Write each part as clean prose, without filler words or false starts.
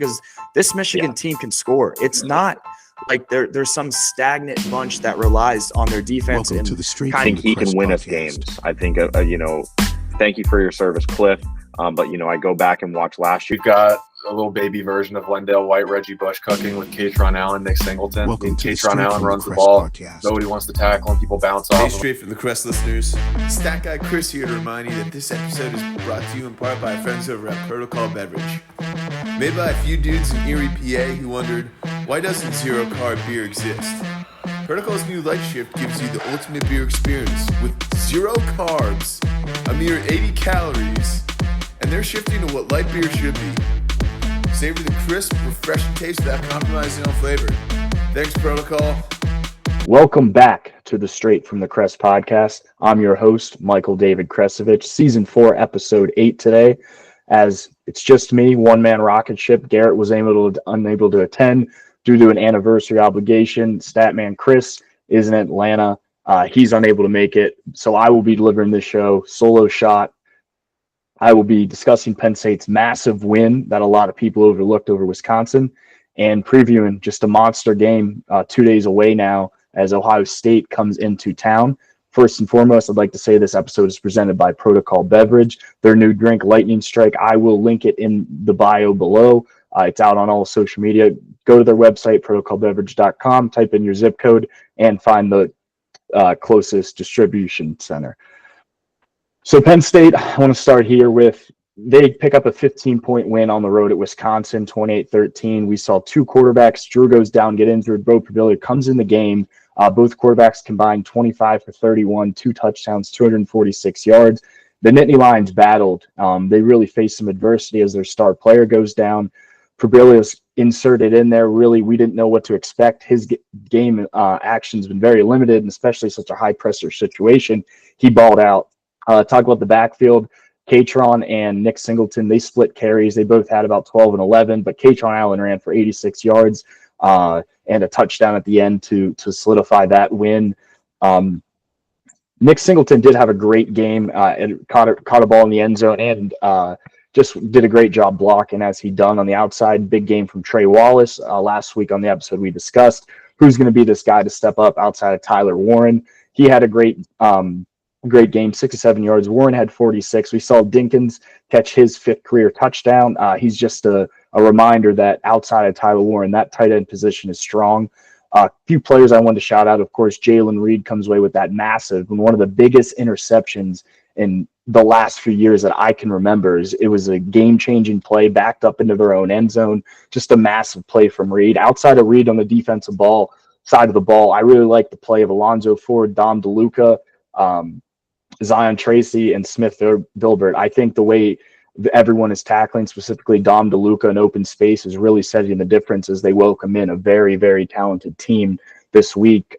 because this Michigan team can score. It's not like there's some stagnant bunch that relies on their defense. Welcome to the Street. I think he can win us games. I think, thank you for your service, Cliff. But I go back and watch last year. We've got a little baby version of Wendell White, Reggie Bush cooking with Katron Allen, Nick Singleton. Katron Allen runs the ball. Nobody wants to tackle him. People bounce off. Hey, Straight from the Crest listeners. Stat Guy Chris here to remind you that this episode is brought to you in part by our friends over at Protocol Beverage. Made by a few dudes in Erie, PA who wondered, why doesn't zero-carb beer exist? Protocol's new light shift gives you the ultimate beer experience with 0 carbs, a mere 80 calories, and they're shifting to what light beer should be. Savor the crisp, refreshing taste without compromising on flavor. Thanks, Protocol. Welcome back to the Straight from the Crest podcast. I'm your host, Michael David Kresovich. Season 4, Episode 8 today. As it's just me, one-man rocket ship. Garrett was unable to attend due to an anniversary obligation. Statman Chris is in Atlanta. He's unable to make it, so I will be delivering this show, solo shot. I will be discussing Penn State's massive win that a lot of people overlooked over Wisconsin and previewing just a monster game 2 days away now as Ohio State comes into town. First and foremost, I'd like to say this episode is presented by Protocol Beverage. Their new drink, Lightning Strike, I will link it in the bio below. It's out on all social media. Go to their website, protocolbeverage.com, type in your zip code, and find the closest distribution center. So Penn State, I want to start here with, they pick up a 15-point win on the road at Wisconsin, 28-13. We saw two quarterbacks. Drew goes down, get injured. Bo Prabilla comes in the game. Both quarterbacks combined 25 for 31, 2 touchdowns, 246 yards. The Nittany Lions battled. They really faced some adversity as their star player goes down. Prabilia's inserted in there. Really, we didn't know what to expect. His game action's been very limited, and especially such a high-pressure situation. He balled out. Talk about the backfield. Katron and Nick Singleton, they split carries. They both had about 12 and 11, but Katron Allen ran for 86 yards and a touchdown at the end to solidify that win. Nick Singleton did have a great game and caught a ball in the end zone and just did a great job blocking as he done on the outside. Big game from Trey Wallace. Last week on the episode we discussed who's going to be this guy to step up outside of Tyler Warren. He had a great game, 67 yards. Warren had 46. We saw Dinkins catch his 5th career touchdown. He's just a reminder that outside of Tyler Warren, that tight end position is strong. A few players I wanted to shout out, of course, Jalen Reed comes away with that massive and one of the biggest interceptions in the last few years that I can remember. It was a game-changing play backed up into their own end zone. Just a massive play from Reed. Outside of Reed on the defensive side of the ball, I really like the play of Alonzo Ford, Dom DeLuca, Zion Tracy, and Smith Bilbert. I think the way everyone is tackling, specifically Dom DeLuca in open space, is really setting the difference as they welcome in a very, very talented team this week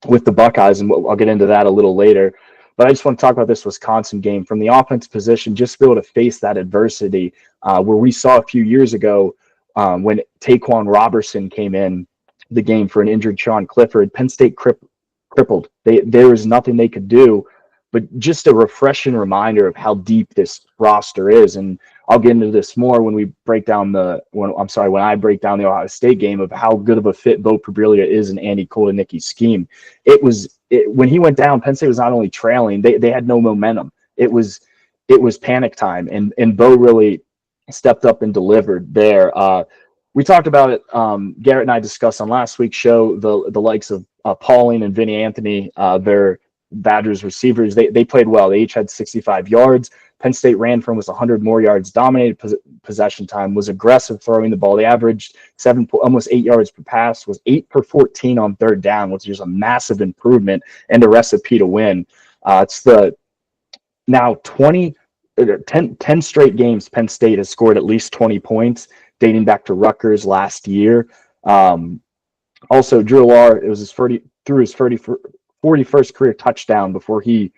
with the Buckeyes, and I'll get into that a little later. But I just want to talk about this Wisconsin game from the offensive position, just to be able to face that adversity where we saw a few years ago when Taquan Robertson came in the game for an injured Sean Clifford. Penn State crippled. There was nothing they could do, but just a refreshing reminder of how deep this roster is. And I'll get into this more when we break down when I break down the Ohio State game of how good of a fit Bo Prabilla is in Andy Kotelnicki's scheme. When he went down, Penn State was not only trailing, they had no momentum. It was panic time, and Bo really stepped up and delivered there. We talked about it. Garrett and I discussed on last week's show the likes of Pauling and Vinny Anthony, their Badgers receivers. They played well. They each had 65 yards. Penn State ran for almost 100 more yards, dominated possession time, was aggressive throwing the ball. They averaged almost 8 yards per pass, was 8 per 14 on third down, which is a massive improvement and a recipe to win. It's the now 10 straight games Penn State has scored at least 20 points, dating back to Rutgers last year. Also, Drew Allar, it was his 41st career touchdown before he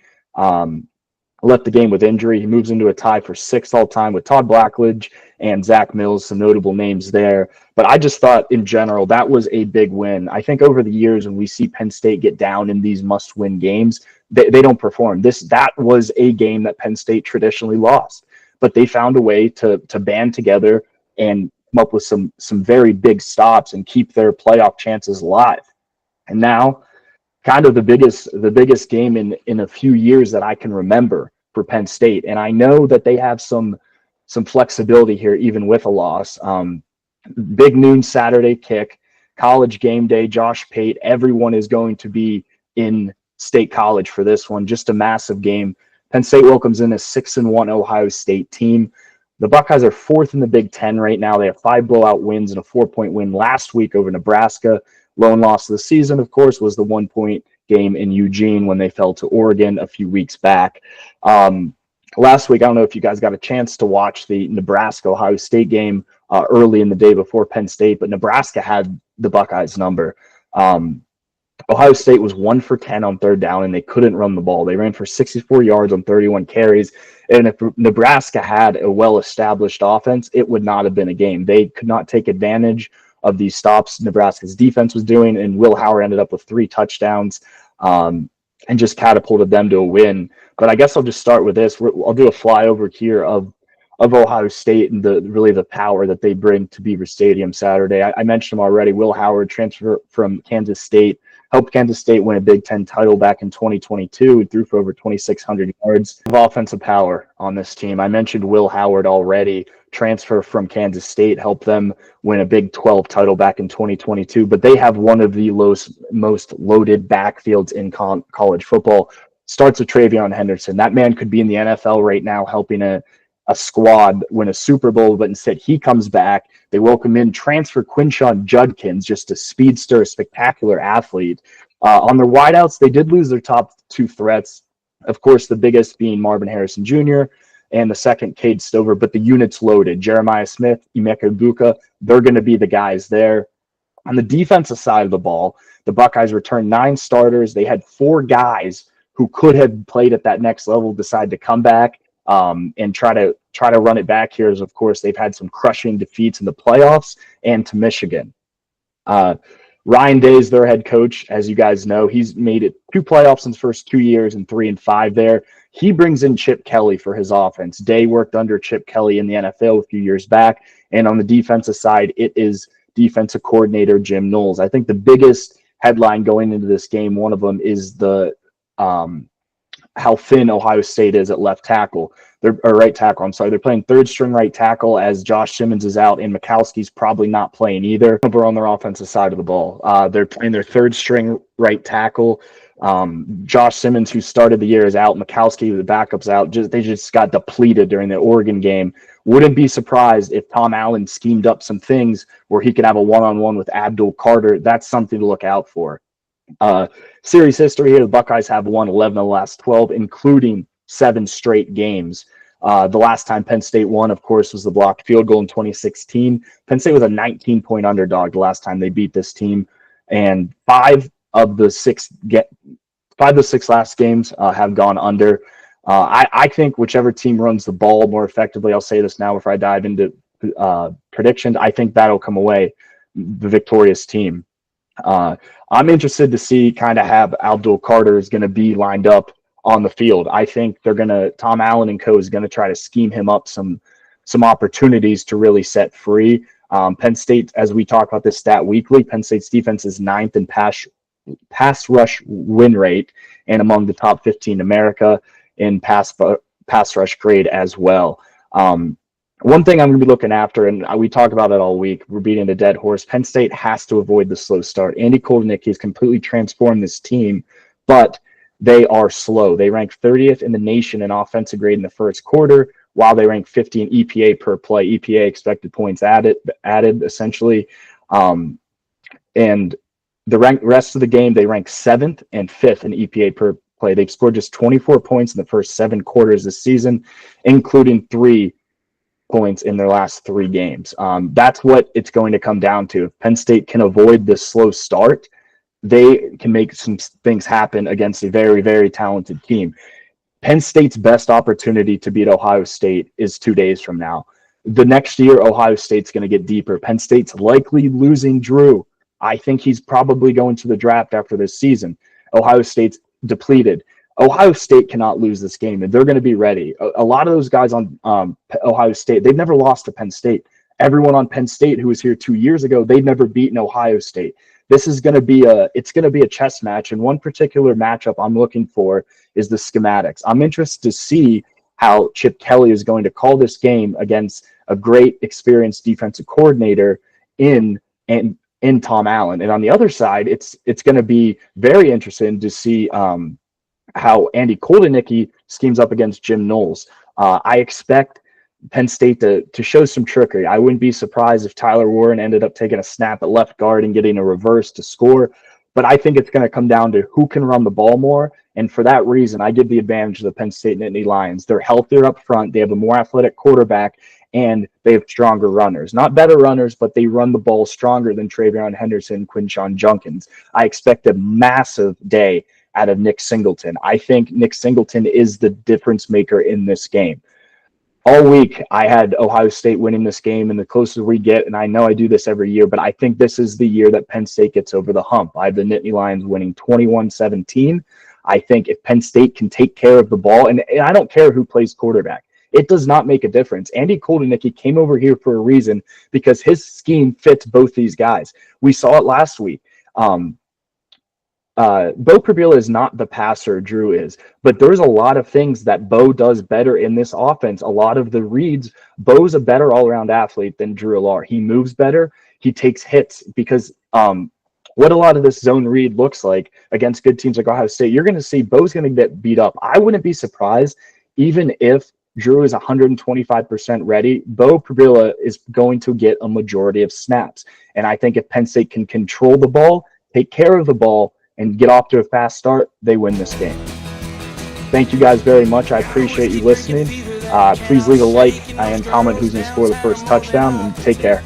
left the game with injury. He moves into a tie for 6th all-time with Todd Blackledge and Zach Mills, some notable names there. But I just thought, in general, that was a big win. I think over the years when we see Penn State get down in these must-win games, they don't perform. That was a game that Penn State traditionally lost. But they found a way to band together and come up with some very big stops and keep their playoff chances alive. And now, kind of the biggest game in a few years that I can remember for Penn State. And I know that they have some flexibility here, even with a loss. Big noon Saturday kick, College game day, Josh Pate, everyone is going to be in State College for this one. Just a massive game. Penn State welcomes in a 6-1 Ohio State team. The Buckeyes are fourth in the Big Ten right now. They have 5 blowout wins and a 4-point win last week over Nebraska. Lone loss of the season, of course, was the 1-point game in Eugene when they fell to Oregon a few weeks back. Last week, I don't know if you guys got a chance to watch the Nebraska-Ohio State game early in the day before Penn State, but Nebraska had the Buckeyes number. Ohio State was 1 for 10 on third down, and they couldn't run the ball. They ran for 64 yards on 31 carries, and if Nebraska had a well-established offense, it would not have been a game. They could not take advantage of these stops Nebraska's defense was doing, and Will Howard ended up with 3 touchdowns and just catapulted them to a win. But I guess I'll just start with this. I'll do a flyover here of Ohio State and the power that they bring to Beaver Stadium Saturday. I mentioned him already. Will Howard, transfer from Kansas State, helped Kansas State win a Big Ten title back in 2022. He threw for over 2,600 yards of offensive power on this team. I mentioned Will Howard already, transfer from Kansas State, helped them win a Big 12 title back in 2022. But they have one of the most loaded backfields in college football. Starts with Travion Henderson. That man could be in the NFL right now helping a squad win a Super Bowl, but instead he comes back. They welcome in transfer Quinshon Judkins, just a speedster, a spectacular athlete. On their wideouts, they did lose their top 2 threats. Of course, the biggest being Marvin Harrison Jr. and the second, Cade Stover, but the unit's loaded. Jeremiah Smith, Emeka Egbuka, they're going to be the guys there. On the defensive side of the ball, the Buckeyes returned 9 starters. They had 4 guys who could have played at that next level decide to come back and try to run it back here. As of course, they've had some crushing defeats in the playoffs and to Michigan. Ryan Day is their head coach. As you guys know, he's made it 2 playoffs in his first 2 years and 3 and 5 there. He brings in Chip Kelly for his offense. Day worked under Chip Kelly in the NFL a few years back. And on the defensive side, it is defensive coordinator Jim Knowles. I think the biggest headline going into this game, one of them is how thin Ohio State is at left tackle. Right tackle. I'm sorry. They're playing 3rd string right tackle as Josh Simmons is out and Mikowski's probably not playing either. We're on their offensive side of the ball. They're playing their 3rd string right tackle. Josh Simmons, who started the year, is out. Mikowski, the backup's out. They just got depleted during the Oregon game. Wouldn't be surprised if Tom Allen schemed up some things where he could have a one-on-one with Abdul Carter. That's something to look out for. Series history here, the Buckeyes have won 11 of the last 12, including 7 straight games. The last time Penn State won, of course, was the blocked field goal in 2016. Penn State was a 19-point underdog the last time they beat this team, and 5 of the 6 last games have gone under. I think whichever team runs the ball more effectively, I'll say this now before I dive into predictions, I think that'll come away the victorious team. I'm interested to see kind of have Abdul Carter is going to be lined up on the field. I think Tom Allen and co is going to try to scheme him up some opportunities to really set free. Penn State, as we talk about this stat weekly, Penn State's defense is 9th in pass rush win rate and among the top 15 in America in pass rush grade as well. One thing I'm going to be looking after, and we talk about it all week, we're beating a dead horse. Penn State has to avoid the slow start. Andy Koldenicki has completely transformed this team, but they are slow. They rank 30th in the nation in offensive grade in the first quarter, while they rank 50 in EPA per play. EPA, expected points added essentially. And the rest of the game, they rank 7th and 5th in EPA per play. They've scored just 24 points in the first 7 quarters this season, including 3 points in their last 3 games. That's what it's going to come down to. If Penn State can avoid this slow start, they can make some things happen against a very, very talented team. Penn State's best opportunity to beat Ohio State is 2 days from now. The next year, Ohio State's going to get deeper. Penn State's likely losing Drew. I think he's probably going to the draft after this season. Ohio State's depleted. Ohio State cannot lose this game, and they're going to be ready. A lot of those guys on Ohio State, they've never lost to Penn State. everyone on Penn State who was here 2 years ago, they'd never beaten Ohio State. This is going to be a chess match, and one particular matchup I'm looking for is the schematics. I'm interested to see how Chip Kelly is going to call this game against a great experienced defensive coordinator in Tom Allen. And on the other side, it's going to be very interesting to see how Andy Koldenicki schemes up against Jim Knowles. I expect Penn State to show some trickery. I wouldn't be surprised if Tyler Warren ended up taking a snap at left guard and getting a reverse to score. But I think it's going to come down to who can run the ball more. And for that reason, I give the advantage to the Penn State Nittany Lions. They're healthier up front. They have a more athletic quarterback, and they have stronger runners. Not better runners, but they run the ball stronger than Travion Henderson, Quinshon Judkins. I expect a massive day out of Nick Singleton. I think Nick Singleton is the difference maker in this game. All week, I had Ohio State winning this game, and the closer we get, and I know I do this every year, but I think this is the year that Penn State gets over the hump. I have the Nittany Lions winning 21-17. I think if Penn State can take care of the ball, and I don't care who plays quarterback, it does not make a difference. Andy Koldenicki came over here for a reason because his scheme fits both these guys. We saw it last week. Bo Prabila is not the passer Drew is, but there's a lot of things that Bo does better in this offense. A lot of the reads, Bo's a better all-around athlete than Drew Allar. He moves better. He takes hits because what a lot of this zone read looks like against good teams like Ohio State, you're going to see Bo's going to get beat up. I wouldn't be surprised even if Drew is 125% ready. Bo Prabila is going to get a majority of snaps. And I think if Penn State can control the ball, take care of the ball, and get off to a fast start, they win this game. Thank you guys very much. I appreciate you listening. Please leave a like and comment who's going to score the first touchdown, and take care.